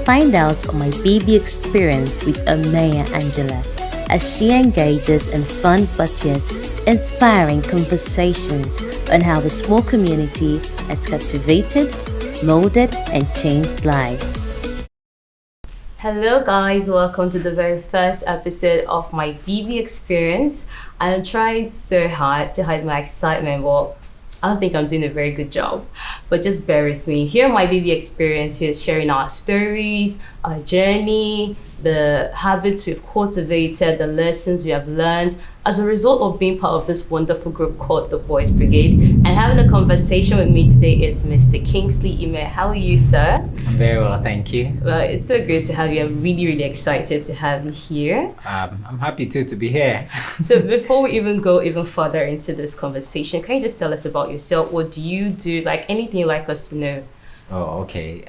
find out on my baby experience with Amaya Angela as she engages in fun but yet inspiring conversations on how the small community has captivated, molded, and changed lives. Hello guys, welcome to the very first episode of my BB experience. I'm trying so hard to hide my excitement. Well, I don't think I'm doing a very good job, but just bear with me. Here, my BB experience is sharing our stories, our journey, the habits we've cultivated, the lessons we have learned as a result of being part of this wonderful group called the Boys Brigade. And having a conversation with me today is Mr. Kingsley. How are you, sir? I'm very well, thank you. Well, it's so good to have you. I'm really, really excited to have you here. I'm happy too to be here. So before we even go even further into this conversation, can you just tell us about yourself? What do you do? Like anything you'd like us to know? Oh, okay.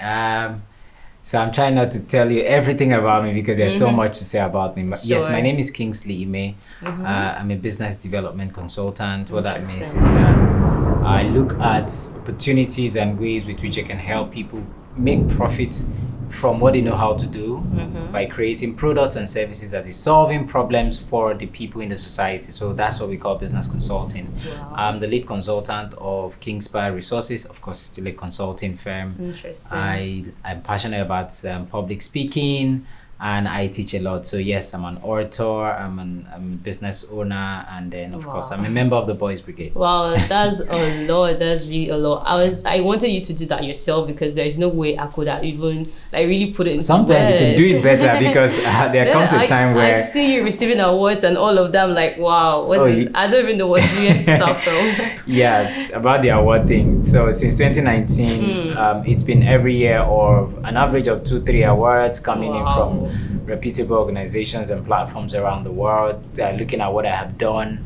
So I'm trying not to tell you everything about me because there's so much to say about me. But yes, my name is Kingsley. I'm a business development consultant. What that means is that I look at opportunities and ways with which I can help people make profit from what they know how to do by creating products and services that is solving problems for the people in the society. So that's what we call business consulting. Wow. I'm the lead consultant of Kingsley Resources. Of course, it's still a consulting firm. Interesting. I'm passionate about public speaking, and I teach a lot. So yes, I'm an orator, I'm a business owner, and then of course I'm a member of the Boys Brigade. Wow, that's a lot. That's really a lot. I wanted you to do that yourself because there's no way I could have even really put it into Sometimes words. you can do it better because there comes a time where I see you receiving awards and all of them. Like wow, I don't even know what weird stuff from. Yeah, about the award thing. So since 2019, it's been every year or an average of 2-3 awards coming in from reputable organizations and platforms around the world. Looking at what I have done,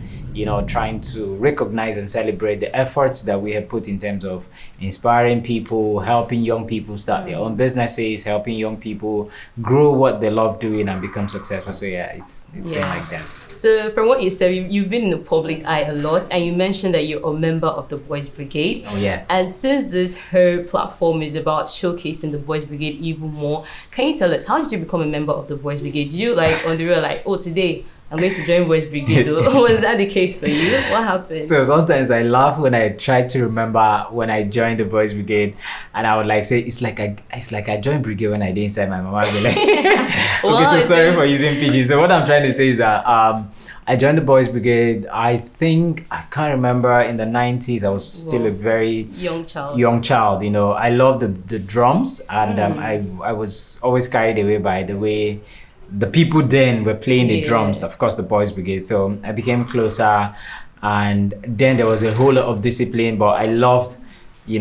trying to recognize and celebrate the efforts that we have put in terms of inspiring people, helping young people start their own businesses, helping young people grow what they love doing and become successful. So yeah, it's been like that. So from what you said, you've been in the public eye a lot, and you mentioned that you're a member of the Boys Brigade. Oh yeah. And since this whole platform is about showcasing the Boys Brigade even more, can you tell us, how did you become a member of the Boys Brigade? Did you on the real today I'm going to join Boys Brigade? Was that the case for you? What happened? So sometimes I laugh when I try to remember when I joined the Boys Brigade, and I would say it's like I joined Brigade when I did inside my mama. I'd be like, okay, so sorry for using PG. So what I'm trying to say is that I joined the Boys Brigade. I can't remember, in the 90s. I was still a very young child. I loved the drums, and I was always carried away by the way the people then were playing the drums, of course, the Boys Brigade. So I became closer, and then there was a whole lot of discipline, but I loved,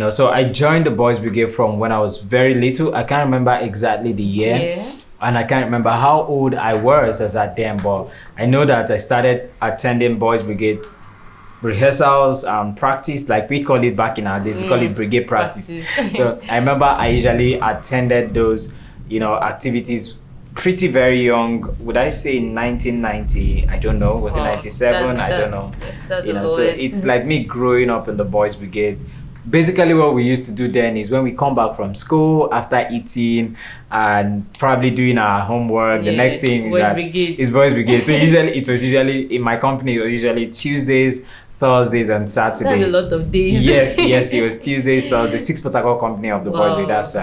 so I joined the Boys Brigade from when I was very little. I can't remember exactly the year, and I can't remember how old I was as at then, but I know that I started attending Boys Brigade rehearsals and practice, like we call it back in our days. We call it brigade practice. So I remember I usually attended those, activities pretty very young. Would I say 1990? I don't know. Was it 97? I don't know. So it's like me growing up in the Boys Brigade. Basically what we used to do then is when we come back from school after eating and probably doing our homework, the next thing is Boys Brigade. So it was usually in my company, it was usually Tuesdays, Thursdays and Saturdays. That's a lot of days. Yes, it was Tuesdays, Thursdays. 6 Port Harcourt company of the Boys Brigade, that's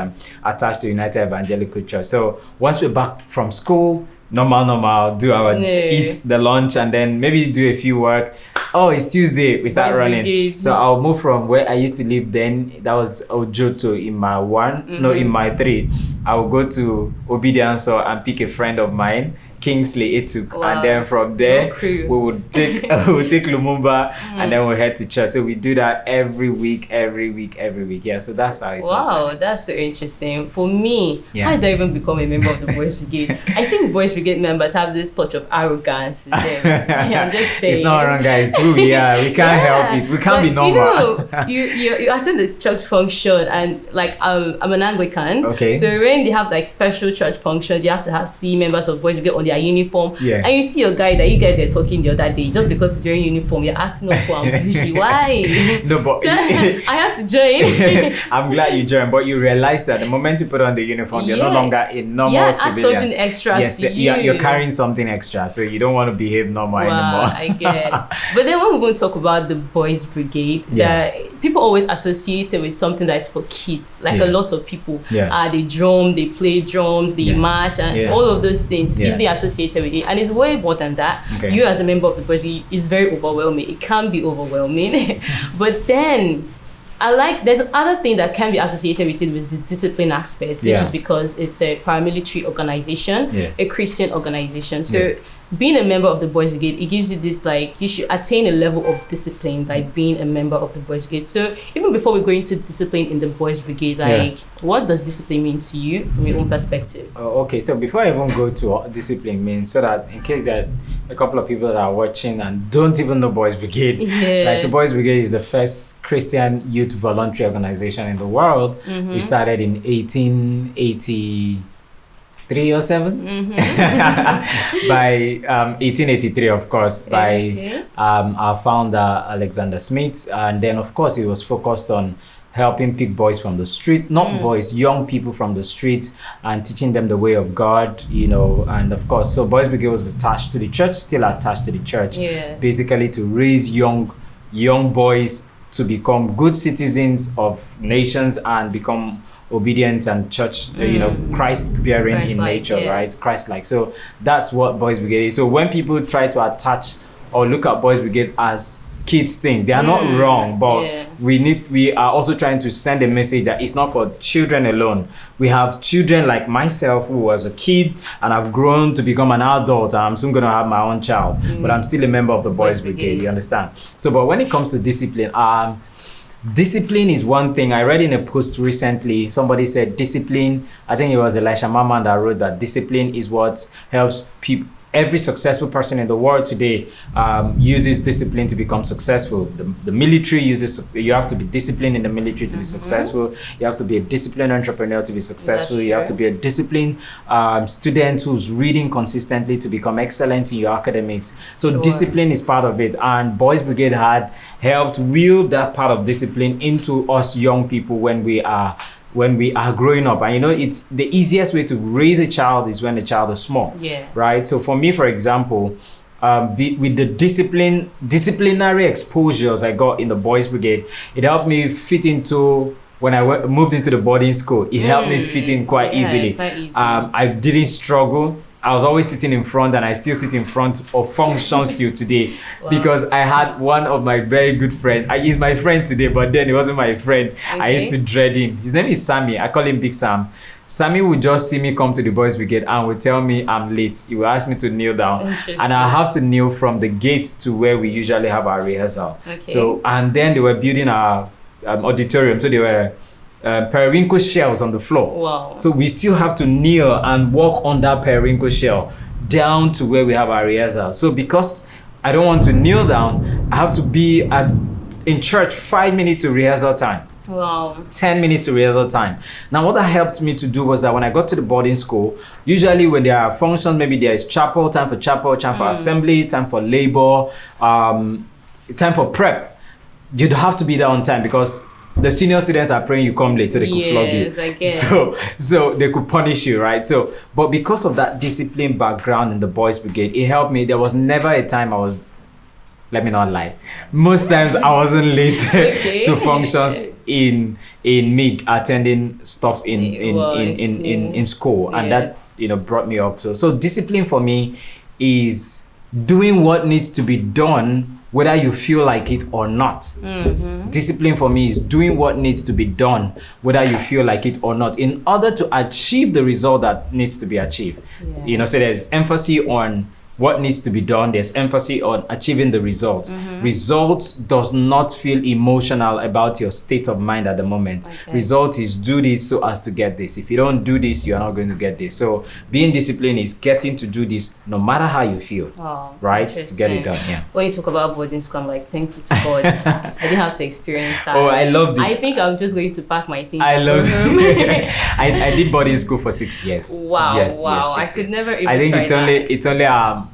attached to United Evangelical Church. So once we're back from school, normal, do our eat the lunch and then maybe do a few work. Oh, it's Tuesday, we start running. Brigade. So I'll move from where I used to live then, that was Ojoto in my in my 3. I will go to Obedience and pick a friend of mine, Kingsley, and then from there we would take Lumumba and then we'll head to church. So we do that every week. Yeah, so that's how it was. Wow, that's so interesting. For me, how did I even become a member of the Boys Brigade? I think Boys Brigade members have this touch of arrogance in them. I'm just saying. It's not wrong, guys. Who we are. We can't help it. We can't be normal. You attend this church function, and I'm an Anglican. Okay. So when they have special church functions, you have to see members of Boys Brigade on their uniform. Yeah. And you see your guy that you guys were talking the other day, just because he's wearing uniform, you're acting up for bougie. Why? No, but So I had to join. I'm glad you joined, but you realize that the moment you put on the uniform, you're no longer a normal add civilian. something extra Yes, to you. you're carrying something extra, so you don't want to behave normal anymore. I get. But then when we're going to talk about the boys' brigade, that people always associate it with something that's for kids. Like a lot of people, they drum, they play drums, they march, and all of those things. It's easily associated with it, and it's way more than that. Okay. You as a member of the boys' brigade is very overwhelming. It can be overwhelming, but then there's other thing that can be associated with it with the discipline aspect. This is because it's a paramilitary organization, a Christian organization. So being a member of the Boys Brigade, it gives you this, like, you should attain a level of discipline by being a member of the Boys Brigade. So even before we go into discipline in the Boys Brigade, like, what does discipline mean to you from your own perspective? Okay, so before I even go to what discipline means, so that in case there are a couple of people that are watching and don't even know Boys Brigade, like, so Boys Brigade is the first Christian youth voluntary organization in the world. We started in 1883 or 7 by 1883, of course, by our founder Alexander Smith. And then, of course, it was focused on helping pick boys from the street, not boys, young people from the streets, and teaching them the way of God, and of course, so Boys Brigade was attached to the church, still attached to the church, basically to raise young boys to become good citizens of nations and become obedient and church, Christ bearing in nature, right? Christ-like. So that's what Boys Brigade is. So when people try to attach or look at Boys Brigade as kids thing, they are not wrong, but we are also trying to send a message that it's not for children alone. We have children like myself who was a kid and I've grown to become an adult, and I'm soon going to have my own child, but I'm still a member of the Boys Brigade, you understand? So, but when it comes to discipline, discipline is one thing. I read in a post recently, somebody said discipline, I think it was Elisha Maman that wrote that discipline is what helps people. Every successful person in the world today uses discipline to become successful. The military uses, you have to be disciplined in the military to be successful. You have to be a disciplined entrepreneur to be successful. You have to be a disciplined student who's reading consistently to become excellent in your academics. So discipline is part of it. And Boys Brigade had helped wield that part of discipline into us young people when we are growing up. And it's the easiest way to raise a child is when the child is small, right? So for me, for example, with the disciplinary exposures I got in the Boys Brigade, it helped me fit into, when I moved into the boarding school, it helped me fit in quite easily. I didn't struggle. I was always sitting in front, and I still sit in front of functions till today, because I had one of my very good friends. He's my friend today, but then he wasn't my friend. I used to dread him. His name is Sammy. I call him Big Sam. Sammy would just see me come to the Boys Brigade and would tell me I'm late. He would ask me to kneel down, and I have to kneel from the gate to where we usually have our rehearsal. So, and then they were building our auditorium, so they were periwinkle shells on the floor. So we still have to kneel and walk on that periwinkle shell down to where we have our rehearsal. So because I don't want to kneel down, I have to be in church 5 minutes to rehearsal time. 10 minutes to rehearsal time. Now, what that helped me to do was that when I got to the boarding school, usually when there are functions, maybe there is time for assembly, time for labor, time for prep, you'd have to be there on time, because the senior students are praying you come late, so they could flog you. I guess. So they could punish you, right? So, but because of that discipline background in the Boys Brigade, it helped me. There was never a time let me not lie, most times I wasn't late to functions in me attending stuff in school, and that brought me up. So discipline for me is doing what needs to be done whether you feel like it or not. Discipline for me is doing what needs to be done whether you feel like it or not, in order to achieve the result that needs to be achieved. So there's emphasis on what needs to be done. There's emphasis on achieving the results. Results does not feel emotional about your state of mind at the moment. Okay. Result is do this so as to get this. If you don't do this, you are not going to get this. So being disciplined is getting to do this no matter how you feel, right? To get it done. Yeah. When you talk about boarding school, I'm like, thankful to God. I didn't have to experience that. Oh, I loved it. I think I'm just going to pack my things. I love it. I did boarding school for 6 years. Wow, Yes, wow. yes, I could never even I think try it's only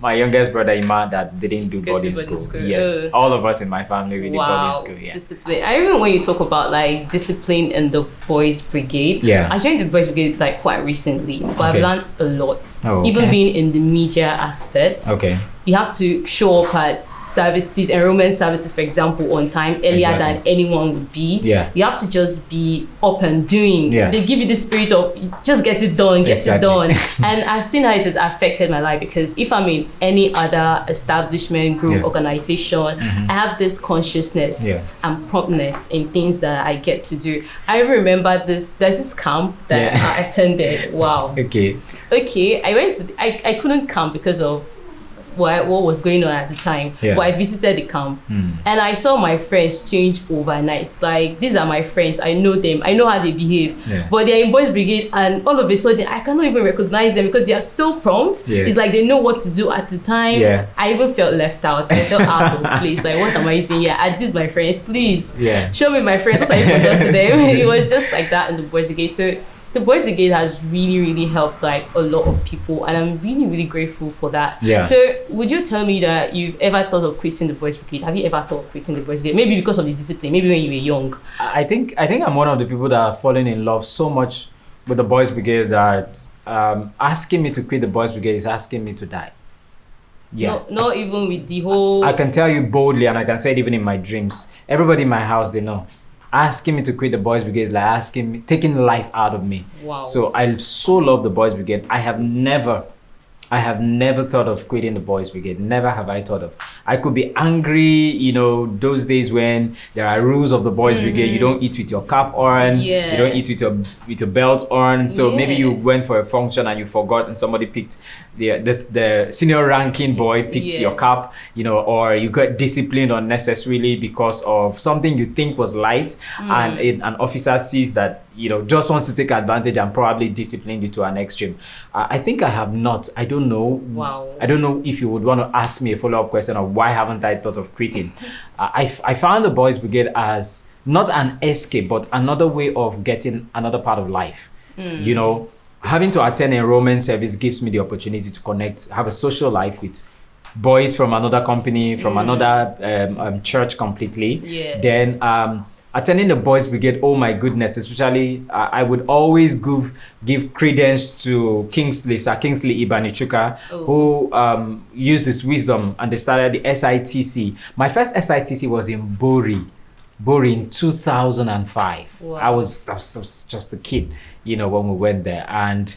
my youngest brother Ima that didn't do Go to boarding boarding school. school. Yes, all of us in my family we did Wow, boarding school. Yeah. discipline. I remember when you talk about like discipline in the boys' brigade. Yeah. I joined the boys' brigade like quite recently, but I've Okay. learned a lot. Oh, Even okay. being in the media aspect. Okay. You have to show up at services, enrollment services, for example, on time, earlier Exactly. than anyone would be. Yeah. You have to just be up and doing. Yeah. They give you the spirit of just get it done, get Exactly. it done. And I've seen how it has affected my life because if I'm in any other establishment, group, Yeah. organization, I have this consciousness Yeah. and promptness in things that I get to do. I remember there's this camp that Yeah. I attended. Wow. Okay. Okay, I couldn't camp because of what was going on at the time. Yeah. But I visited the camp and I saw my friends change overnight. Like, these are my friends, I know them, I know how they behave. Yeah. But they're in boys brigade and all of a sudden I cannot even recognize them because they are so prompt. Yes. It's like they know what to do at the time. Yeah. I even felt left out. I felt out of place. Like, what am I doing here? Are these my friends? Please Yeah. show me my friends. What I forgot to them. It was just like that in the boys brigade. So the boys brigade has really, really helped like a lot of people, and I'm really, really grateful for that. Yeah. So would you tell me that you've ever thought of quitting the boys brigade? Have you ever thought of quitting the boys brigade? Maybe because of the discipline. Maybe when you were young. I think I'm one of the people that are falling in love so much with the boys brigade that asking me to quit the boys brigade is asking me to die. Yeah. No, not even with the whole. I can tell you boldly, and I can say it even in my dreams. Everybody in my house, they know. Asking me to quit the boys brigade is like taking life out of me. Wow. So I so love the boys brigade. I have never thought of quitting the boys brigade. Never have I thought of. I could be angry, those days when there are rules of the boys brigade. You don't eat with your cap on. Yeah. You don't eat with your belt on. So maybe Yeah. you went for a function and you forgot, and somebody picked the senior ranking boy picked Yes. your cap, or you got disciplined unnecessarily because of something you think was light, and an officer sees that just wants to take advantage and probably discipline you to an extreme. I think I have not. I don't know. Wow. I don't know if you would want to ask me a follow-up question of why haven't I thought of quitting. I found the boys brigade as not an escape, but another way of getting another part of life. Having to attend enrollment service gives me the opportunity to connect, have a social life with boys from another company, from another church completely. Yes. Then attending the boys brigade, oh my goodness, especially I would always give credence to Kingsley, Sir Kingsley Ibanichuka, who used his wisdom, and they started the SITC. My first SITC was in Bori in 2005. Wow. I was just a kid, when we went there. And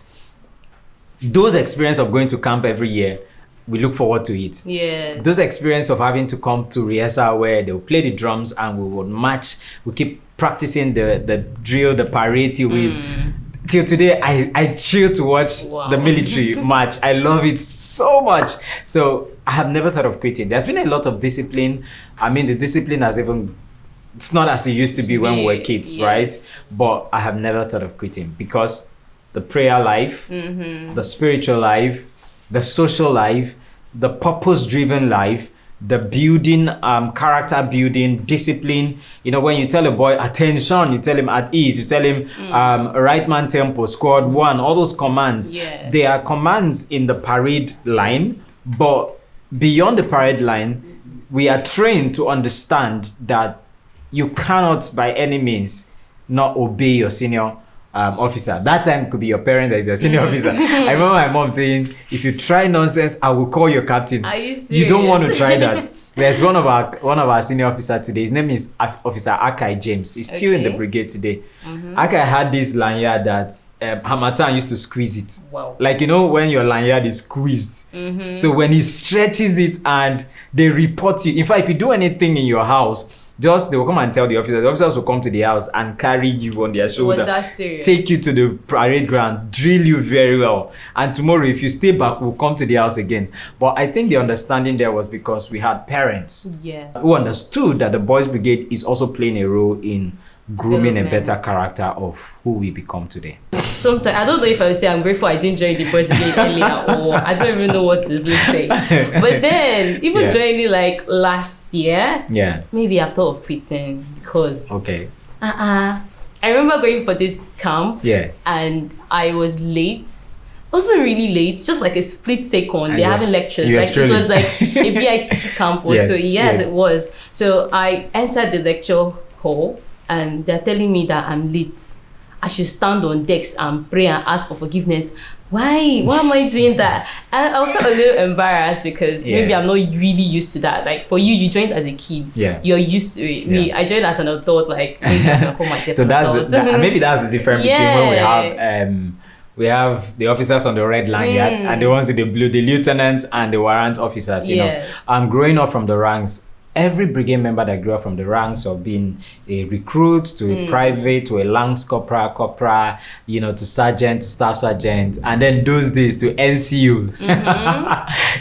those experience of going to camp every year, we look forward to it. Yeah. Those experience of having to come to rehearsal where they'll play the drums and we would march, we keep practicing the drill, the parade till today. I chill to watch Wow. the military march. I love it so much. So I have never thought of quitting. There's been a lot of discipline. I mean, the discipline has it's not as it used to be when we were kids, Yes. right? But I have never thought of quitting because the prayer life, the spiritual life, the social life, the purpose-driven life, the building, character building, discipline. When you tell a boy attention, you tell him at ease, you tell him right man tempo, squad one, all those commands. Yeah. They are commands in the parade line, but beyond the parade line, we are trained to understand that you cannot by any means not obey your senior officer. That time could be your parent that is your senior officer. I remember my mom saying, if you try nonsense, I will call your captain. Are you serious? You don't want to try that. There's one of our senior officer today. His name is Officer Akai James. He's still in the brigade today. Akai had this lanyard that Hamatan used to squeeze it. Wow. Like, when your lanyard is squeezed. So when he stretches it and they report you. In fact, if you do anything in your house, just they will come and tell the officers. The officers will come to the house and carry you on their shoulder. Was that serious? Take you to the parade ground, drill you very well. And tomorrow, if you stay back, we'll come to the house again. But I think the understanding there was because we had parents who understood that the Boys Brigade is also playing a role in grooming a better character of who we become today. Sometimes I don't know if I would say I'm grateful I didn't join the Boys Brigade earlier, or I don't even know what to really say. But then even joining like last year, maybe I've thought of quitting because I remember going for this camp and I was late. Also really late, just like a split second. They're having lectures. Like it was like a BIT camp or so. Yes, it was. So I entered the lecture hall and they're telling me that I'm late. I should stand on decks and pray and ask for forgiveness. Why? Why am I doing that? And I felt a little embarrassed because maybe I'm not really used to that. Like for you, you joined as a kid. You're used to it. Me, I joined as an adult. Like maybe I can call myself so an adult. Maybe that's the difference between when we have the officers on the red line and the ones in the blue, the lieutenants and the warrant officers. You know, growing up from the ranks. Every brigade member that grew up from the ranks of being a recruit to a private to a lance corporal, you know, to sergeant to staff sergeant, and then those days to NCO.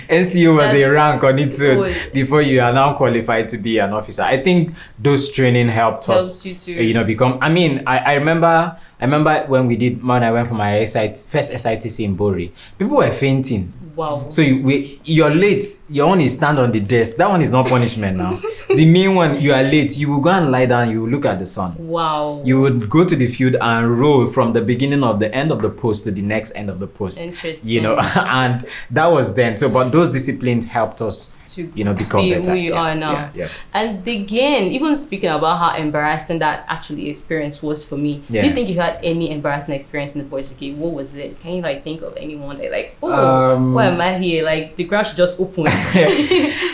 NCO was a rank on its own before you are now qualified to be an officer. I think those training helped us, you know, become. I mean, I remember when I went for my first SITC in Bori, people were fainting. Wow. So you're late. Your own is stand on the desk. That one is not punishment now. The main one, you are late. You will go and lie down. You will look at the sun. Wow. You would go to the field and roll from the beginning of the end of the post to the next end of the post. Interesting. You know, and that was then. So, but those disciplines helped us to, you know, become better. Who you are now. And again, even speaking about how embarrassing that actually experience was for me, do you think you had any embarrassing experience in the Boys Brigade? What was it? Can you like think of anyone that like, why am I here? Like the ground should just open.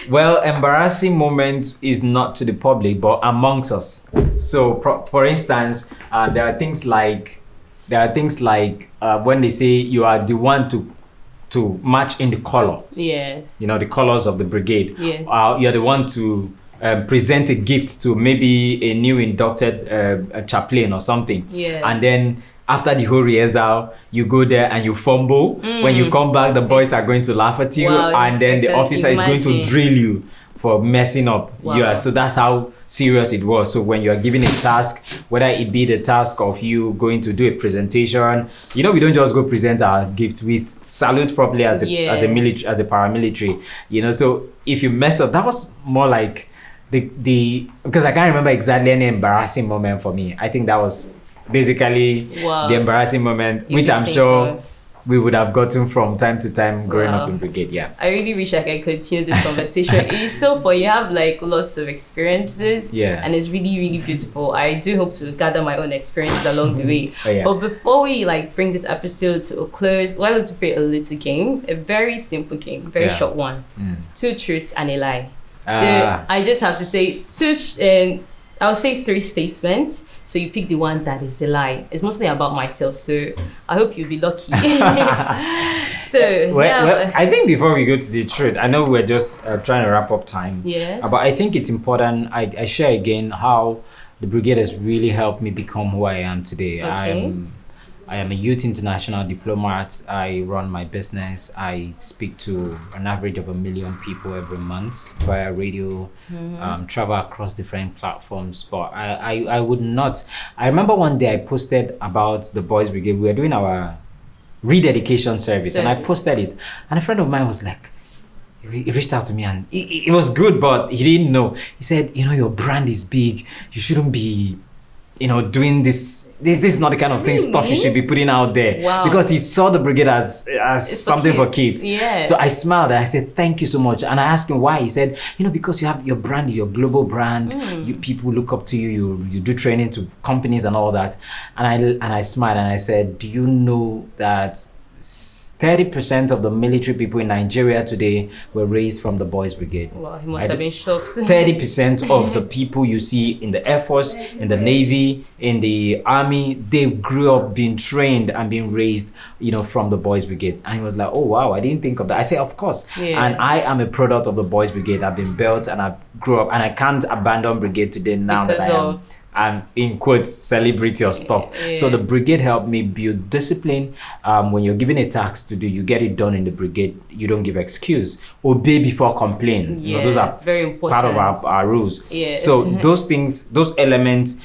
Well, embarrassing moment is not to the public, but amongst us. So, for instance, there are things like when they say you are the one to match in the colors. Yes. You know, the colors of the brigade. Yeah. You're the one to present a gift to maybe a new inducted chaplain or something. Yeah. And then after the whole rehearsal, you go there and you fumble. When you come back, the boys are going to laugh at you, and then the officer is going to drill you for messing up. Yeah, so that's how serious it was. So when you are given a task, whether it be the task of you going to do a presentation, you know, we don't just go present our gift. We salute properly as a paramilitary. You know, so if you mess up, that was more like the because I can't remember exactly any embarrassing moment for me. I think that was basically the embarrassing moment, which I'm sure we would have gotten from time to time growing up in brigade. I really wish I could continue this conversation. It's so fun. You have like lots of experiences, and it's really, really beautiful. I do hope to gather my own experiences along the way. But before we like bring this episode to a close, why don't we play a little game? A very simple game, very short one. 2 truths and a lie. So I just have to say I'll say 3 statements. So you pick the one that is the lie. It's mostly about myself, so I hope you'll be lucky. I think before we go to the truth, I know we're just trying to wrap up time. But I think it's important. I share again how the brigade has really helped me become who I am today. I am a youth international diplomat. I run my business. I speak to an average of 1 million people every month via radio, travel across different platforms. But I would not. I remember one day I posted about the Boys Brigade. We were doing our rededication service, and I posted it. And a friend of mine was like, he reached out to me, and it was good, but he didn't know. He said, you know, your brand is big. You shouldn't be, you know, doing this is not the kind of thing stuff you should be putting out there. Because he saw the brigade as something for kids. So I smiled and I said, thank you so much. And I asked him why. He said, you know, because you have your brand, your global brand, you people look up to you, you do training to companies and all that. And I smiled and I said, do you know that 30% of the military people in Nigeria today were raised from the Boys Brigade. Wow, he must have been shocked. 30% of the people you see in the Air Force, in the Navy, in the Army, they grew up being trained and being raised, from the Boys Brigade. And he was like, oh wow, I didn't think of that. I say, of course. Yeah. And I am a product of the Boys Brigade. I've been built and I grew up, and I can't abandon Brigade today now Because that I'm in quotes celebrity or stuff. Yeah. So the brigade helped me build discipline. When you're given a task to do, you get it done in the brigade. You don't give excuse. Obey before complain. Yeah, those are very part of our rules. Yes. So those things, those elements,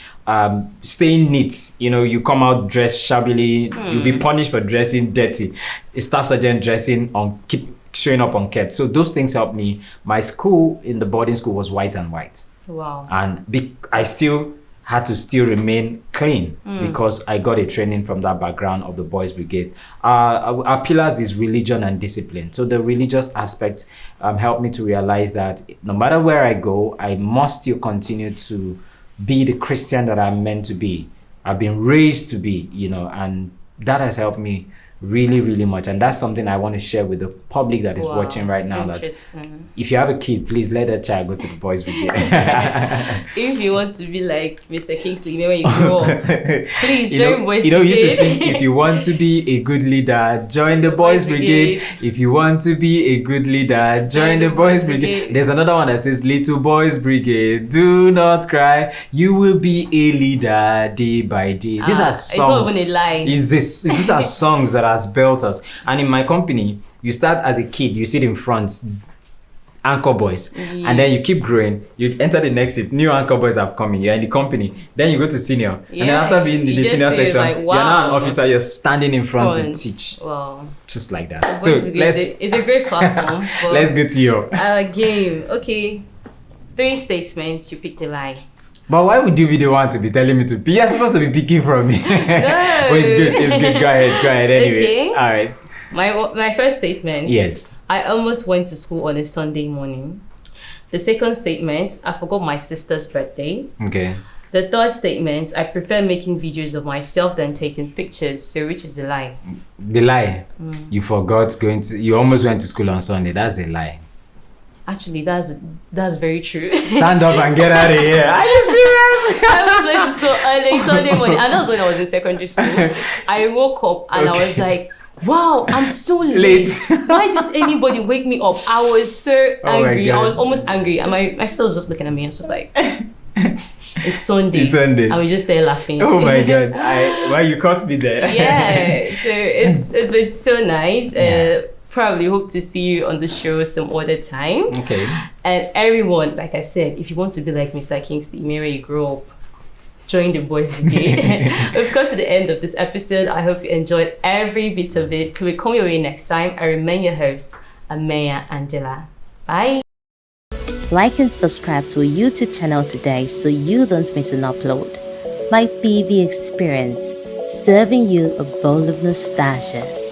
staying neat. You come out dressed shabbily. You'll be punished for dressing dirty. A staff sergeant dressing on showing up unkept. So those things helped me. My school in the boarding school was white and white. Wow. And I still had to remain clean because I got a training from that background of the Boys Brigade. Our pillars is religion and discipline. So the religious aspect helped me to realize that no matter where I go, I must still continue to be the Christian that I'm meant to be. I've been raised to be, and that has helped me really, really much. And that's something I want to share with the public that is watching right now. That if you have a kid, please let that child go to the Boys Brigade. If you want to be like Mr. Kingsley, when you grow up, please join Boys Brigade. Used to sing, if you want to be a good leader, join the Boys Brigade. If you want to be a good leader, join the Boys Brigade. There's another one that says, Little Boys Brigade, do not cry, you will be a leader day by day. These are songs. It's not even a lie. These are songs that has built us. And in my company, you start as a kid, you sit in front, anchor boys, and then you keep growing, you enter the next seat, new anchor boys have come in, you're in the company, then you go to senior, and then after being in the senior section, like, wow, you're now an officer, you're standing in front to teach. Wow. Just like that. So it's a great platform. Let's go to your game. Okay, 3 statements, you picked a lie. But why would you be the one to be telling me to be? You're supposed to be picking from me. No. Well, it's good. Go ahead. Anyway. Okay. All right. My first statement. Yes. I almost went to school on a Sunday morning. The second statement, I forgot my sister's birthday. Okay. The third statement, I prefer making videos of myself than taking pictures. So which is the lie? The lie. You forgot you almost went to school on Sunday. That's the lie. Actually, that's very true. Stand up and get out of here. Are you serious? I was went to school early Sunday morning. And that was when I was in secondary school. I woke up and I was like, wow, I'm so late. Why did anybody wake me up? I was so angry. I was almost angry. And my sister was just looking at me and she was like, it's Sunday. And we just there laughing. Oh my God. Well, you caught me there. Yeah. So it's been so nice. Probably hope to see you on the show some other time. Okay. And everyone, like I said, if you want to be like Mr. Kingsley, where you grow up, join the Boys Brigade. We've come to the end of this episode. I hope you enjoyed every bit of it. Till we come your way next time, I remain your host, Ameya Angela. Bye. Like and subscribe to our YouTube channel today so you don't miss an upload. My BV Experience, serving you a bowl of nostalgia.